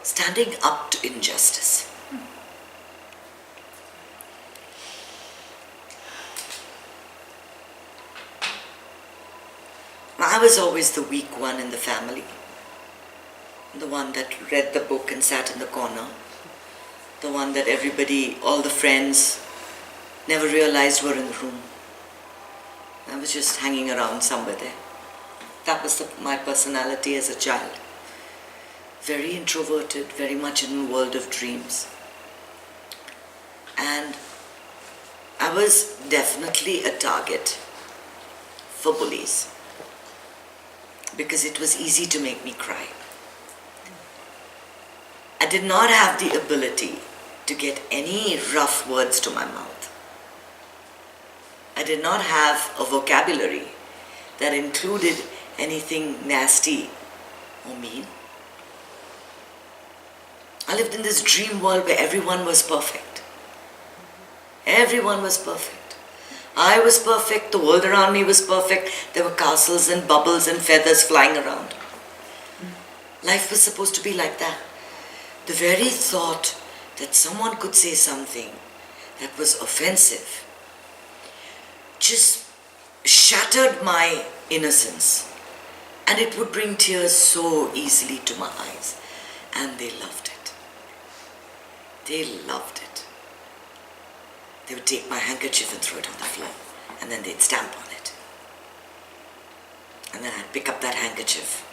standing up to injustice. I was always the weak one in the family, the one that read the book and sat in the corner, the one that everybody, all the friends, never realized were in the room. I was just hanging around somewhere there. That was my personality as a child. Very introverted, very much in a world of dreams. And I was definitely a target for bullies because it was easy to make me cry. I did not have the ability to get any rough words to my mouth. I did not have a vocabulary that included anything nasty or mean. I lived in this dream world where everyone was perfect. Everyone was perfect. I was perfect, the world around me was perfect. There were castles and bubbles and feathers flying around. Life was supposed to be like that. The very thought that someone could say something that was offensive just shattered my innocence, and it would bring tears so easily to my eyes. And they loved it. They loved it. They would take my handkerchief and throw it on the floor, and then they'd stamp on it. And then I'd pick up that handkerchief.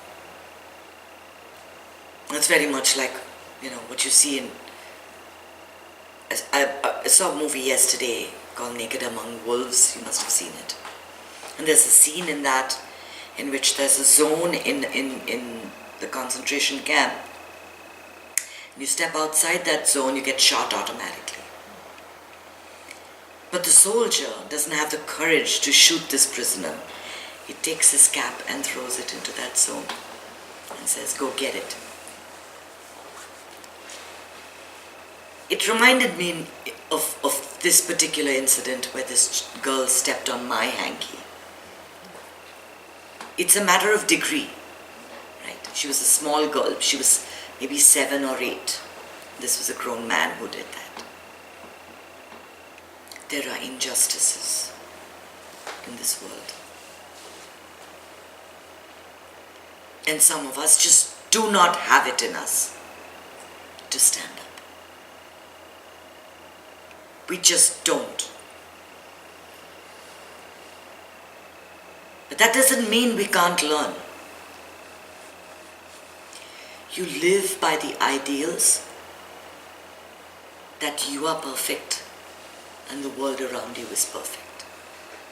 It's very much like, what you see in... I saw a movie yesterday called Naked Among Wolves. You must have seen it. And there's a scene in that in which there's a zone in the concentration camp. And you step outside that zone, you get shot automatically. But the soldier doesn't have the courage to shoot this prisoner. He takes his cap and throws it into that zone and says, "Go get it." It reminded me of this particular incident where this girl stepped on my hanky. It's a matter of degree, right? She was a small girl. She was maybe 7 or 8. This was a grown man who did that. There are injustices in this world. And some of us just do not have it in us to stand up. We just don't. But that doesn't mean we can't learn. You live by the ideals that you are perfect and the world around you is perfect.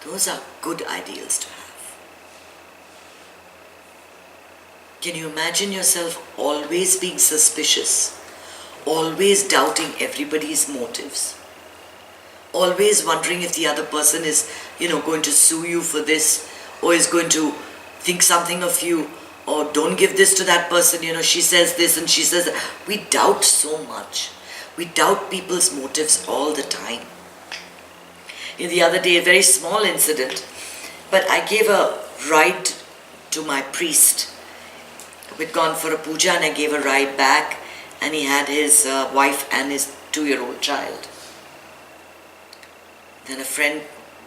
Those are good ideals to have. Can you imagine yourself always being suspicious, always doubting everybody's motives, always wondering if the other person is, going to sue you for this, or is going to think something of you, or don't give this to that person, she says this and she says that. We doubt so much. We doubt people's motives all the time. The other day, a very small incident, but I gave a ride to my priest. We'd gone for a puja and I gave a ride back, and he had his wife and his 2-year-old child. Then a friend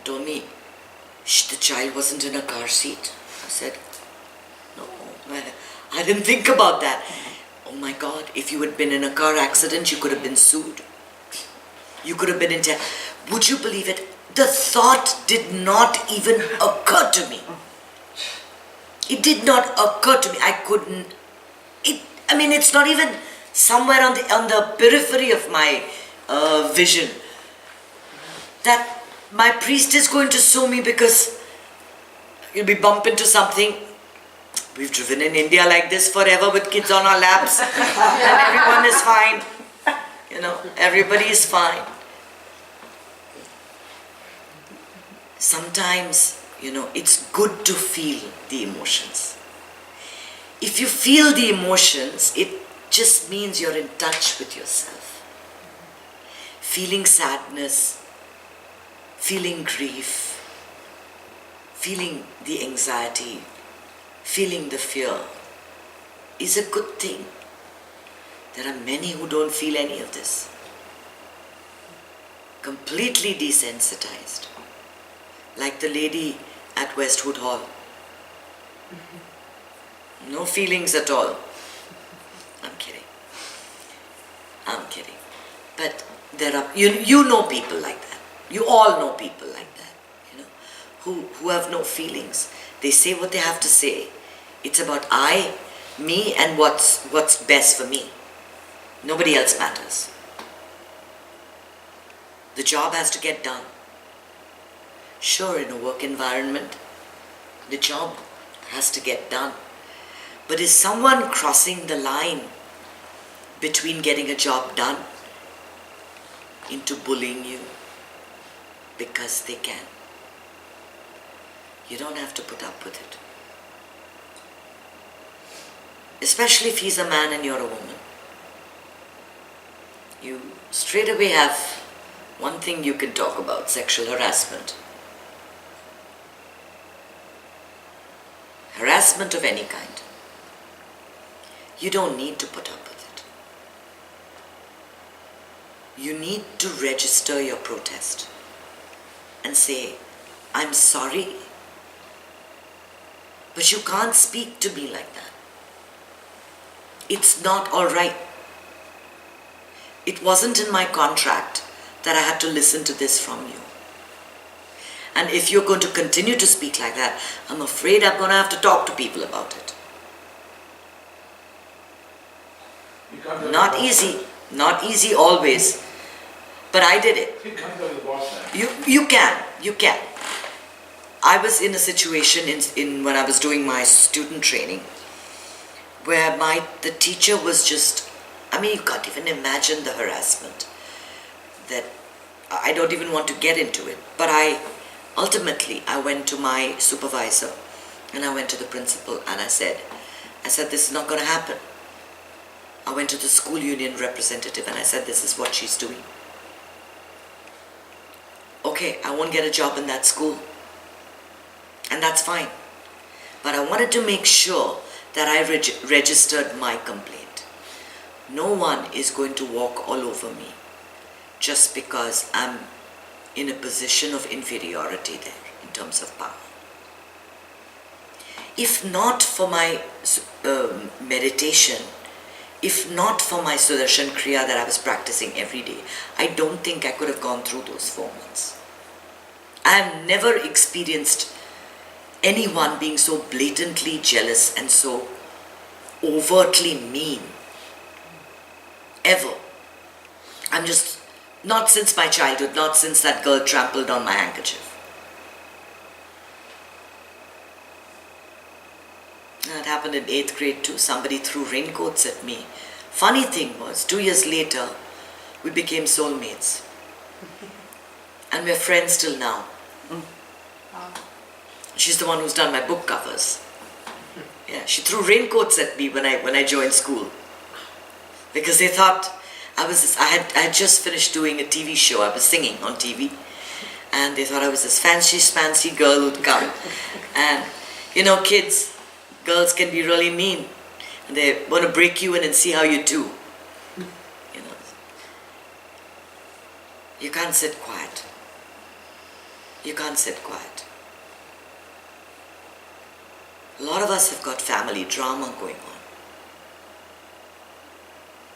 told me, the child wasn't in a car seat. I said, no, I didn't think about that. Oh my God, if you had been in a car accident, you could have been sued. You could have been in jail. Would you believe it? The thought did not even occur to me. It did not occur to me. I couldn't. It's not even somewhere on the periphery of my vision that my priest is going to sue me because you'll be bump into something. We've driven in India like this forever with kids on our laps and everyone is fine. Everybody is fine. Sometimes, it's good to feel the emotions. If you feel the emotions, it just means you're in touch with yourself. Feeling sadness, feeling grief, feeling the anxiety, feeling the fear is a good thing. There are many who don't feel any of this. Completely desensitized. Like the lady at Westwood Hall. No feelings at all. I'm kidding. But there are, you know people like that. You all know people like that, who have no feelings. They say what they have to say. It's about I, me, and what's best for me. Nobody else matters. The job has to get done. Sure, in a work environment, the job has to get done. But is someone crossing the line between getting a job done into bullying you because they can? You don't have to put up with it. Especially if he's a man and you're a woman. You straight away have one thing you can talk about: sexual harassment. Harassment of any kind. You don't need to put up with it. You need to register your protest and say, I'm sorry, but you can't speak to me like that. It's not all right. It wasn't in my contract that I had to listen to this from you. And if you're going to continue to speak like that, I'm afraid I'm going to have to talk to people about it. Not easy always, but I did it. You can. I was in a situation in when I was doing my student training where the teacher was just, you can't even imagine the harassment that I don't even want to get into it. But ultimately I went to my supervisor and I went to the principal and I said, this is not going to happen. I went to the school union representative and I said, this is what she's doing. Okay, I won't get a job in that school. And that's fine. But I wanted to make sure that I registered my complaint. No one is going to walk all over me just because I'm in a position of inferiority there in terms of power. If not for my meditation, if not for my Sudarshan Kriya that I was practicing every day, I don't think I could have gone through those 4 months. I have never experienced anyone being so blatantly jealous and so overtly mean. Ever. I'm just, not since my childhood, not since that girl trampled on my handkerchief. That happened in 8th grade too. Somebody threw raincoats at me. Funny thing was, 2 years later, we became soulmates. And we're friends till now. She's the one who's done my book covers. Yeah, she threw raincoats at me when I joined school. Because they thought I had just finished doing a TV show. I was singing on TV. And they thought I was this fancy girl who'd come. And, kids, girls can be really mean. And they want to break you in and see how you do. You can't sit quiet. You can't sit quiet. A lot of us have got family drama going on.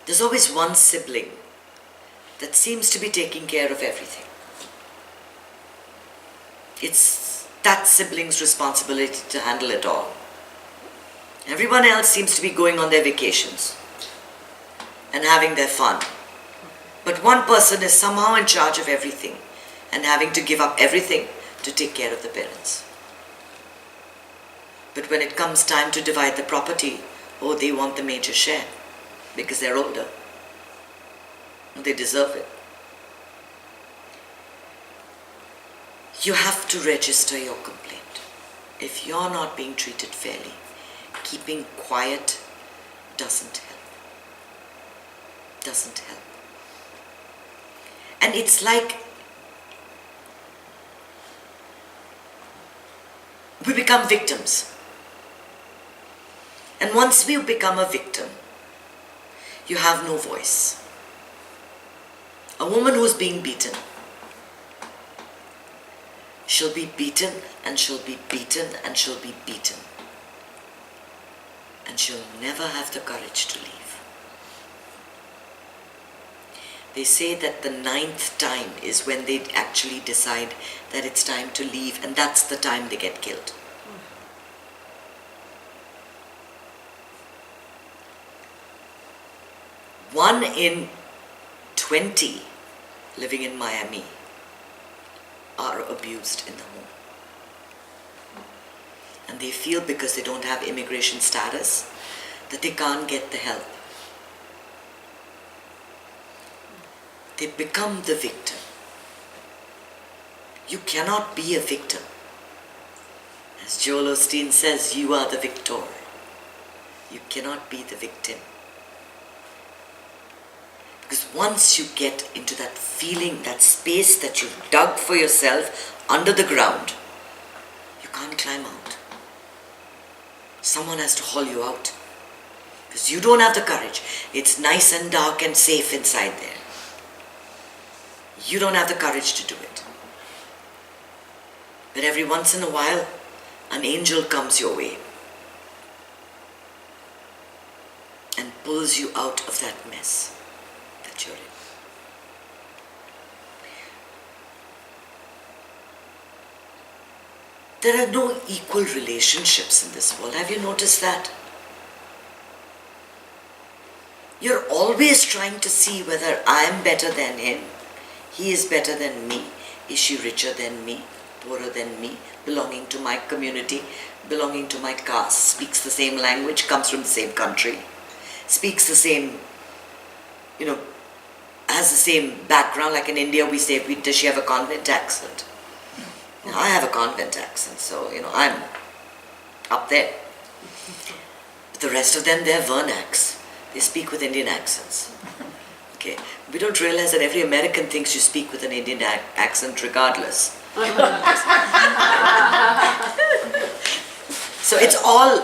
There's always one sibling that seems to be taking care of everything. It's that sibling's responsibility to handle it all. Everyone else seems to be going on their vacations and having their fun. But one person is somehow in charge of everything and having to give up everything to take care of the parents. But when it comes time to divide the property, they want the major share because they're older. They deserve it. You have to register your complaint. If you're not being treated fairly, keeping quiet doesn't help. Doesn't help. And it's like we become victims. And once we become a victim, you have no voice. A woman who's being beaten, she'll be beaten and she'll be beaten and she'll be beaten. And she'll never have the courage to leave. They say that the 9th time is when they actually decide that it's time to leave, and that's the time they get killed. One in 20 living in Miami are abused in the home. And they feel because they don't have immigration status that they can't get the help. They become the victim. You cannot be a victim. As Joel Osteen says, you are the victor. You cannot be the victim. Because once you get into that feeling, that space that you've dug for yourself under the ground, you can't climb out. Someone has to haul you out. Because you don't have the courage. It's nice and dark and safe inside there. You don't have the courage to do it. But every once in a while, an angel comes your way and pulls you out of that mess that you're in. There are no equal relationships in this world. Have you noticed that? You're always trying to see whether I am better than him. He is better than me. Is she richer than me? Poorer than me? Belonging to my community? Belonging to my caste? Speaks the same language? Comes from the same country? Speaks the same, has the same background. Like in India we say, does she have a convent accent? Now, I have a convent accent, so I'm up there. But the rest of them, they're Vernacs. They speak with Indian accents. Okay, we don't realize that every American thinks you speak with an Indian accent regardless. So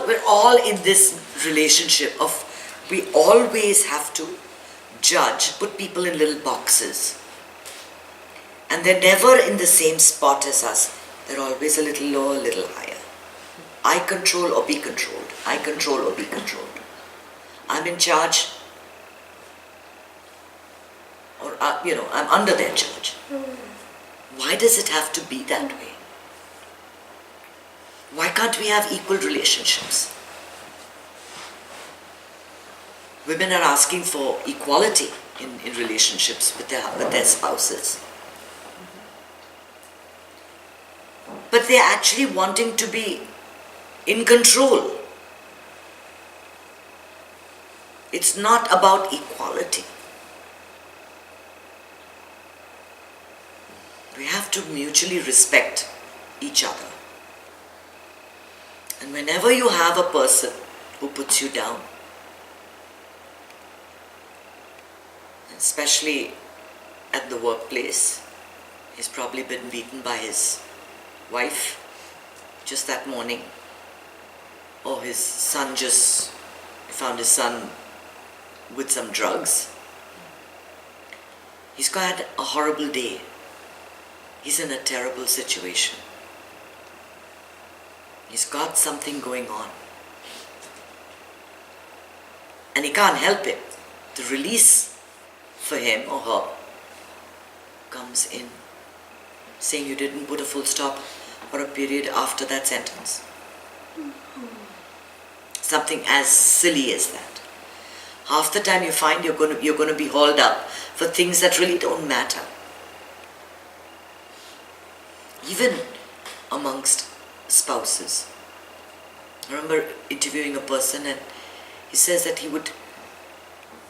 we're all in this relationship of, we always have to judge, put people in little boxes. And they're never in the same spot as us. They're always a little lower, a little higher. I control or be controlled. I control or be controlled. I'm in charge, or I'm under their charge. Why does it have to be that way? Why can't we have equal relationships? Women are asking for equality in relationships with their spouses. But they're actually wanting to be in control. It's not about equality. We have to mutually respect each other. And whenever you have a person who puts you down, especially at the workplace, he's probably been beaten by his wife just that morning, or his son found his son with some drugs. He's got a horrible day. He's in a terrible situation. He's got something going on. And he can't help it. The release for him or her comes in saying you didn't put a full stop for a period after that sentence. Something as silly as that. Half the time you find you're going to be hauled up for things that really don't matter. Even amongst spouses. I remember interviewing a person, and he says that he would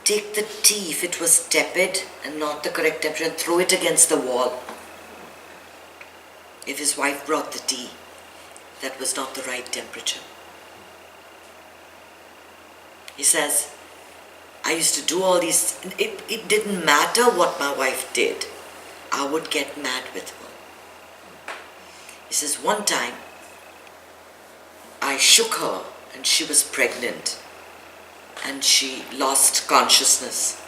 take the tea if it was tepid and not the correct temperature and throw it against the wall. If his wife brought the tea, that was not the right temperature. He says, I used to do all these, it didn't matter what my wife did. I would get mad with her. He says, one time, I shook her and she was pregnant. and she lost consciousness.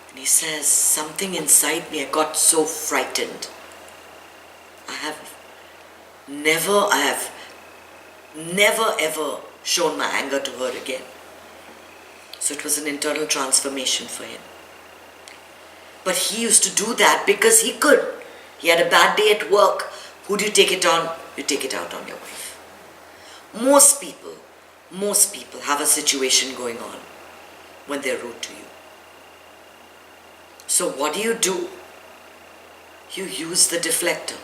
And he says, something inside me, I got so frightened. I have never ever shown my anger to her again. So it was an internal transformation for him. But he used to do that because he could. He had a bad day at work. Who do you take it on? You take it out on your wife. Most people have a situation going on when they're rude to you. So what do? You use the deflector.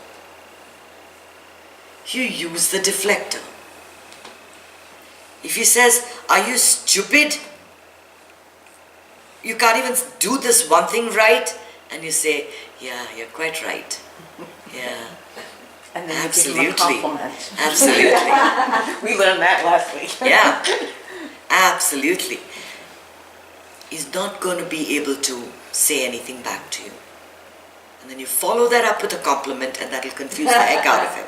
You use the deflector. If he says, are you stupid? You can't even do this one thing right. And you say, yeah, you're quite right. Yeah. And then Absolutely. you give him a compliment. Absolutely. We learned that last week. Yeah. Absolutely. He's not going to be able to say anything back to you. And then you follow that up with a compliment, and that'll confuse the heck out of him.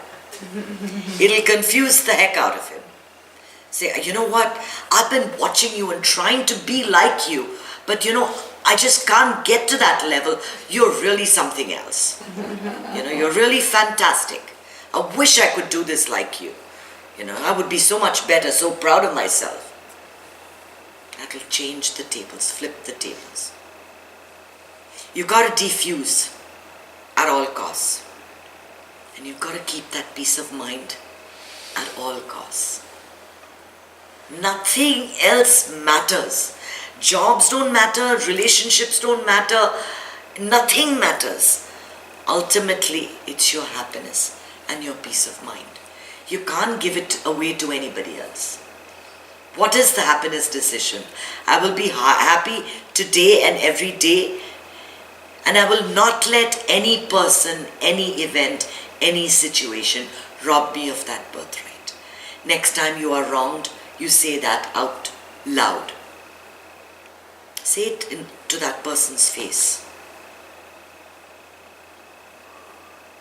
It'll confuse the heck out of him. Say, you know what? I've been watching you and trying to be like you, but I just can't get to that level. You're really something else. You're really fantastic. I wish I could do this like you. I would be so much better, so proud of myself. That'll change the tables, flip the tables. You got to defuse at all costs. And you've got to keep that peace of mind at all costs. Nothing else matters. Jobs don't matter, relationships don't matter, nothing matters. Ultimately, it's your happiness and your peace of mind. You can't give it away to anybody else. What is the happiness decision? I will be happy today and every day, and I will not let any person, any event, any situation rob me of that birthright. Next time you are wronged, you say that out loud. Say it to that person's face.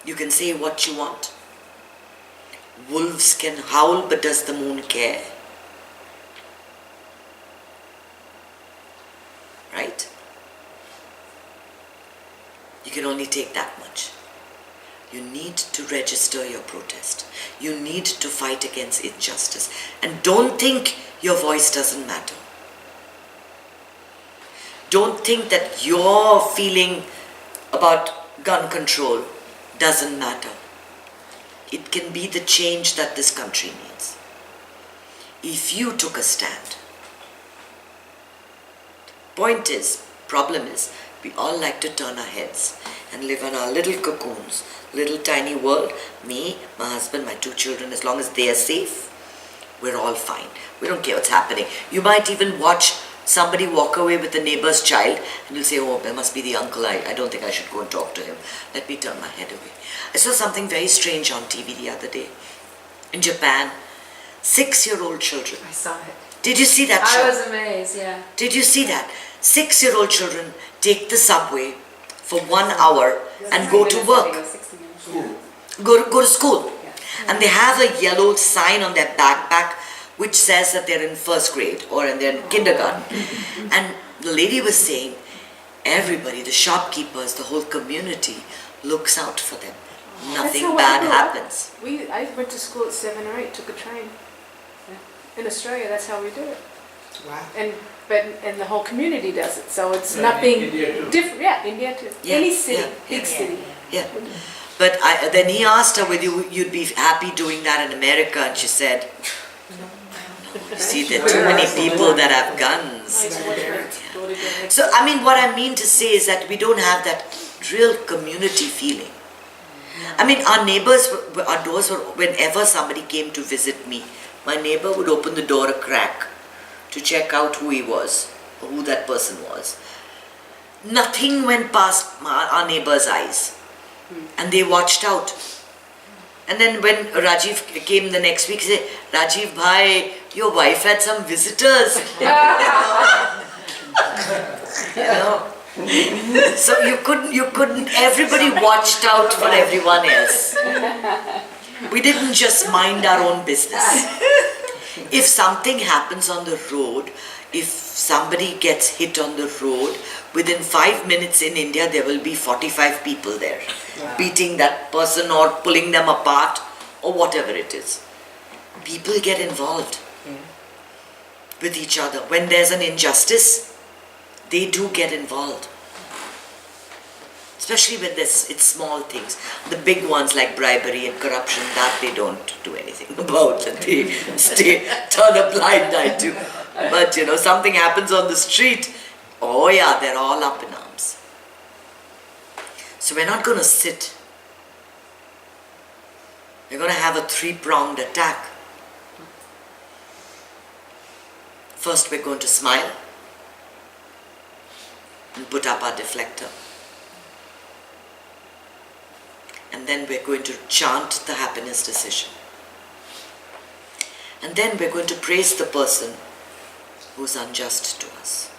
You can say what you want. Wolves can howl, but does the moon care? Right? You can only take that much. You need to register your protest. You need to fight against injustice. And don't think your voice doesn't matter. Don't think that your feeling about gun control doesn't matter. It can be the change that this country needs. If you took a stand. Problem is, we all like to turn our heads and live in our little cocoons, little tiny world. Me, my husband, my 2 children, as long as they are safe, we're all fine. We don't care what's happening. You might even watch somebody walk away with the neighbor's child and you'll say, oh, there must be the uncle. I don't think I should go and talk to him. Let me turn my head away. I saw something very strange on TV the other day. In Japan, 6-year-old children. I saw it. Did you see that show? I was amazed, yeah. Did you see that? 6-year-old children take the subway for 1 hour and go to work. Go to school. And they have a yellow sign on their backpack which says that they're in first grade or in their kindergarten. And the lady was saying, everybody, the shopkeepers, the whole community looks out for them. Nothing bad happens. I went to school at 7 or 8, took a train. In Australia, that's how we do it. Wow. And the whole community does it, so it's nothing different. Yeah, India too. Yeah, Any city, yeah, big city. Yeah. But then he asked her whether you'd be happy doing that in America, and she said, no. You see, there are too many people that have guns. So, I mean, what I mean to say is that we don't have that real community feeling. I mean, our neighbors, our doors were, whenever somebody came to visit me, my neighbor would open the door a crack to check out who he was, or who that person was. Nothing went past our neighbor's eyes. And they watched out. And then when Rajiv came the next week, he said, Rajiv bhai, your wife had some visitors. So you couldn't, everybody watched out for everyone else. We didn't just mind our own business. If something happens on the road, if somebody gets hit on the road, within 5 minutes in India there will be 45 people there, beating that person or pulling them apart or whatever it is. People get involved with each other. When there's an injustice, they do get involved. Especially with this, it's small things. The big ones like bribery and corruption, that they don't do anything about. They turn a blind eye to. But something happens on the street, oh yeah, they're all up in arms. So we're not going to sit. We're going to have a three-pronged attack. First, we're going to smile and put up our deflector. And then we're going to chant the happiness decision. And then we're going to praise the person who's unjust to us.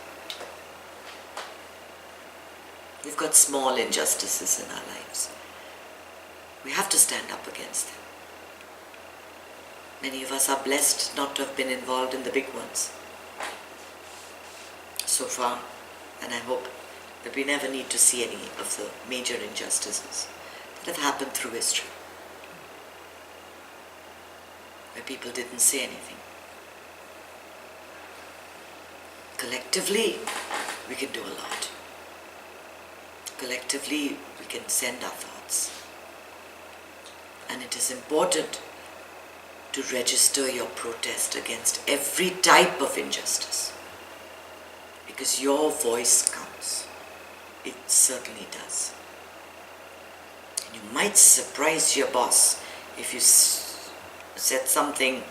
We've got small injustices in our lives. We have to stand up against them. Many of us are blessed not to have been involved in the big ones so far, and I hope that we never need to see any of the major injustices that have happened through history, where people didn't say anything. Collectively, we can do a lot. Collectively, we can send our thoughts. And it is important to register your protest against every type of injustice, because your voice counts. It certainly does. And you might surprise your boss if you said something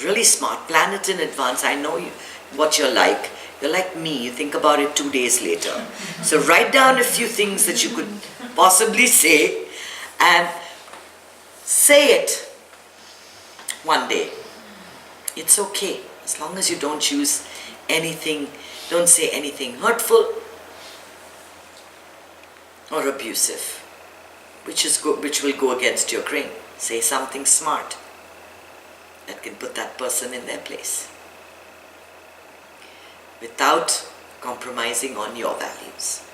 really smart. Plan it in advance. I know what you're like. You're like me. You think about it 2 days later. So write down a few things that you could possibly say and say it one day. It's okay, as long as you don't use anything, don't say anything hurtful or abusive, which will go against your grain. Say something smart that can put that person in their place without compromising on your values.